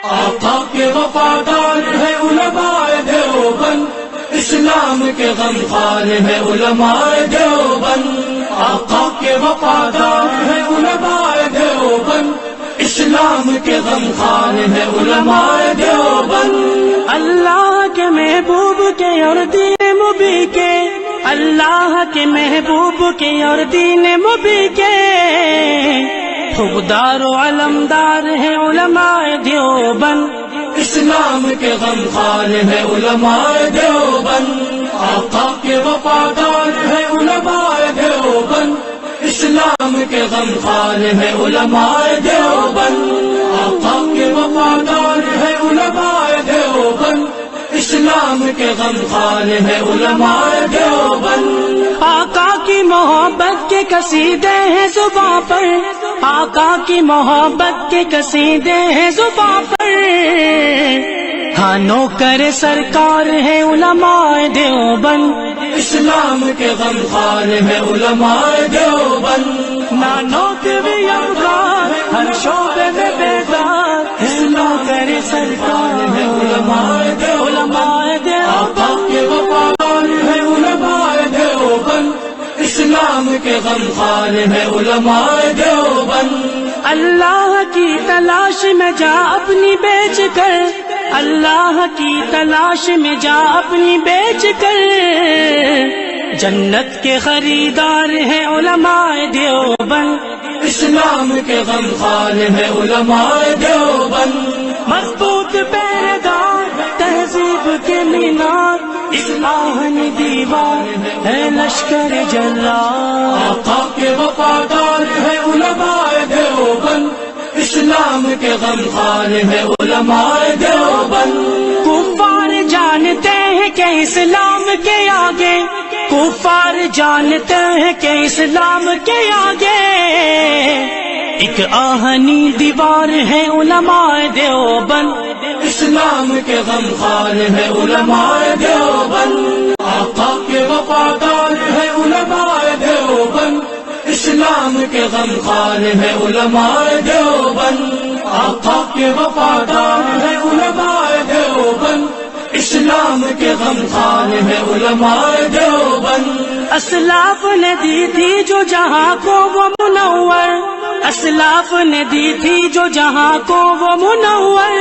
آقا کے وفادار ہے علماء دیوبند، اسلام کے غمخوار ہے علماء دیوبند۔ آقا کے وفادار ہے علماء دیوبند، اسلام کے غمخوار ہے علماء دیوبند۔ اللہ کے محبوب کے اور دین مبی کے، اللہ کے محبوب کے اور دین مبی کے خوددار و علمدار ہے علماء دیوبند، اسلام کے غمخوار ہے علماء دیوبند۔ آقا کے وفادار ہے علماء دیوبند، اسلام کے غمخوار ہے علماء دیوبند۔ آقا کے وفادار ہے علماء دیوبند، اسلام کے غمخوار ہے علماء دیوبند۔ آقا کی محبت کے قصیدے ہیں زباں پر، آقا کی محبت کے قصیدے ہیں زباں پر، ہاں نوکر سرکار ہے علماء دیوبند، اسلام کے غمخوار ہے علماء دیوبند۔ نانوت بھی افغان ہر شعبے میں بیدار ہے نوکر سرکار ہے علماء دیوبند۔ آقا کے وفادار ہے علماء دیوبند، اسلام کے غمخوار ہے علماء دیوبند۔ اللہ کی تلاش میں جا اپنی بیچ کر، اللہ کی تلاش میں جا اپنی بیچ کر، جنت کے خریدار ہیں علماء دیوبند، اسلام کے غمخوار ہے علماء دیوبند۔ مضبوط پہرےدار تہذیب کے مینار، اصلاحن دیوار ہے لشکر جرار۔ آقا کے وفادار ہے علماء دیوبند، اسلام کے غمخوار ہے علماء دیوبند۔ کفار جانتے ہیں کہ اسلام کے آگے، کفار جانتے ہیں کہ اسلام کے آگے ایک آہنی دیوار ہے علماء دیوبند، اسلام کے غمخوار ہے علماء دیوبند۔ آقا کے وفادار ہے علماء دیوبند، اسلام کے غمخوار ہے علماء دیوبند۔ آقا کے وفادار ہے علماء دیوبند، اسلام کے غمخوار ہے علماء دیوبند۔ اسلاف نے دی تھی جو جہاں کو وہ منور، اسلاف نے دی تھی جو جہاں کو وہ منور،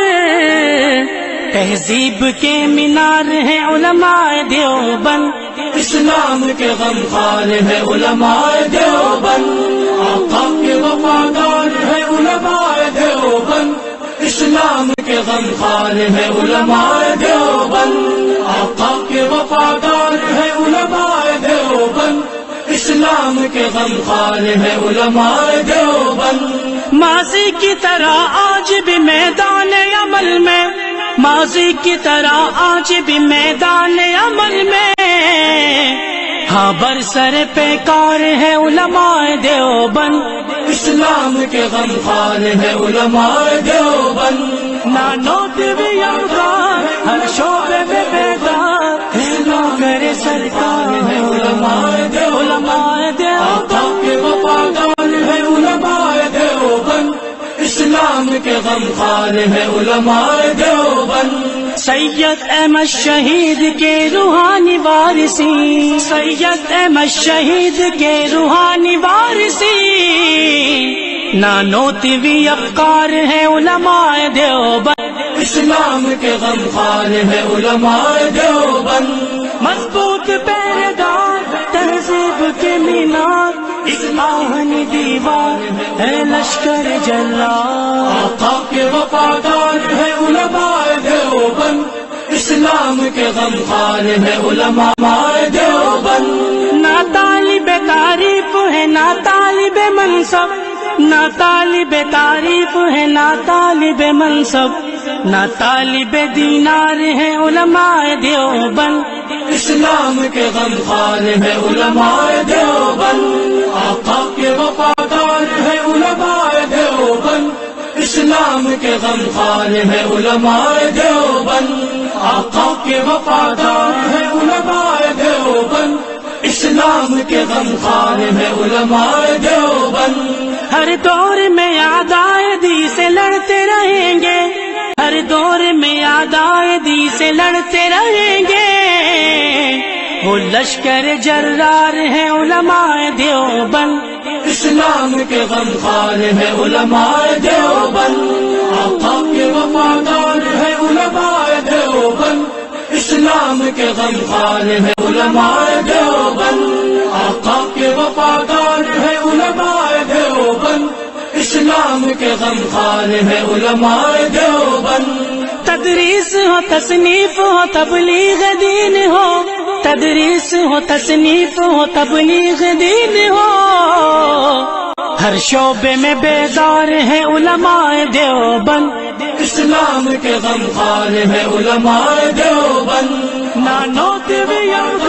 تہذیب کے مینار ہیں علماء دیوبند، اسلام کے غمخوار ہے علماء دیوبند۔ آقا کے وفادار ہے علماء دیوبند، اسلام کے غمخوار ہے علماء دیوبند۔ آقا کے وفادار ہے علماء دیوبند، اسلام کے غمخوار ہے علماء دیوبند۔ ماضی کی طرح آج بھی میدان عمل میں، ماضی کی طرح آج بھی میدان عمل میں، ہاں برسر پیکار ہے علماء دیوبند، اسلام کے غمخوار ہے علماء دیوبند۔ نانوت بھی افغان ہر شعبے میں بیدار ہے نوکر سرکار ہے علماء دیوبند۔ آقا کے وفادار ہے علماء دیوبند، اسلام کے غمخوار ہے علماء دیوبند۔ سید احمد شہید کے روحانی وارثی، سید احمد شہید کے روحانی وارثی، نانوتوی افکار ہے علماء دیوبند، اسلام کے غمخوار ہے علماء دیوبند۔ مضبوط پہرےدار تہذیب کے مینار، اصلاحن دیوار ہے لشکر جرار۔ آقا کے وفادار ہے علماء دیوبند، اسلام کے غمخوار ہے علماء دیوبند۔ نہ طالب تعریف ہے نہ طالب منصب، نہ طالب تعریف ہے نہ طالب منصب، نہ طالب دینار ہے علماء دیوبند، اسلام کے غمخوار ہے علماء دیوبند۔ آقا کے وفادار ہے علماء دیوبند، اسلام کے غمخوار ہے علماء دیوبند۔ آقا کے وفادار ہے علماء دیوبند، اسلام کے غمخوار ہے علماء دیوبند۔ ہر دور میں اعدائے دین سے لڑتے رہیں گے، ہر مہدی سے لڑتے رہیں گے، وہ لشکر جرار ہیں علماء دیوبند، اسلام کے غمخوار ہے علماء دیوبند، آقا کے وفادار ہے علماء دیوبند، اسلام کے غمخوار ہے علماء دیوبند، آقا کے وفادار ہے علماء دیوبند، اسلام کے غمخوار ہے علماء دیوبند۔ تدریس ہو تصنیف ہو تبلیغ دین ہو، تدریس ہو تصنیف ہو تبلیغ دین ہو، ہر شعبے میں بیدار ہے علماء دیوبند، اسلام کے غمخوار ہے علماء دیوبند، نانوت بیار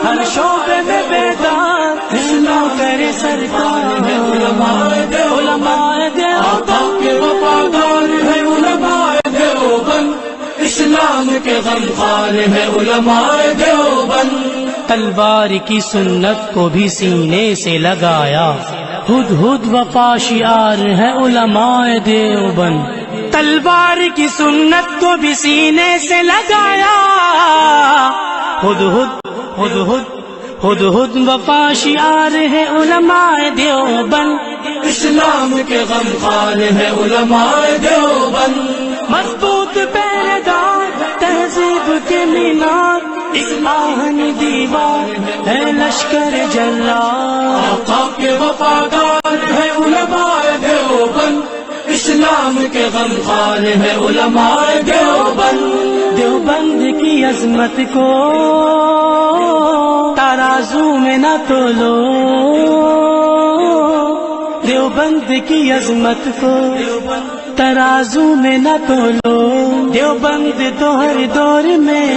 ہر شعبے میں بیدار، اسلام کرے سرکار ہے علماء دیوبند، آقا کے وفادار ہے علماء دیوبند، اسلام کے غمخوار ہے علماء دیوبند۔ تلوار کی سنت کو بھی سینے سے لگایا، ہد ہد وفا شعار ہے علماء دیوبند، تلوار کی سنت کو بھی سینے سے لگایا، ہد ہد وفا شعار ہے علماء دیوبند، اسلام کے غمخوار ہے علماء دیوبند، مضبوط پہرےدار تہذیب کے مینار، ایک آہنی دیوار ہے لشکر جرار، آقا کے وفادار ہے علماء دیوبند، اسلام کے غمخوار ہے علماء دیوبند، دیوبند کی عظمت کو ترازو میں نہ تولو، دیوبند کی عظمت کو ترازو میں نہ تولو، دیوبند تو ہر دور میں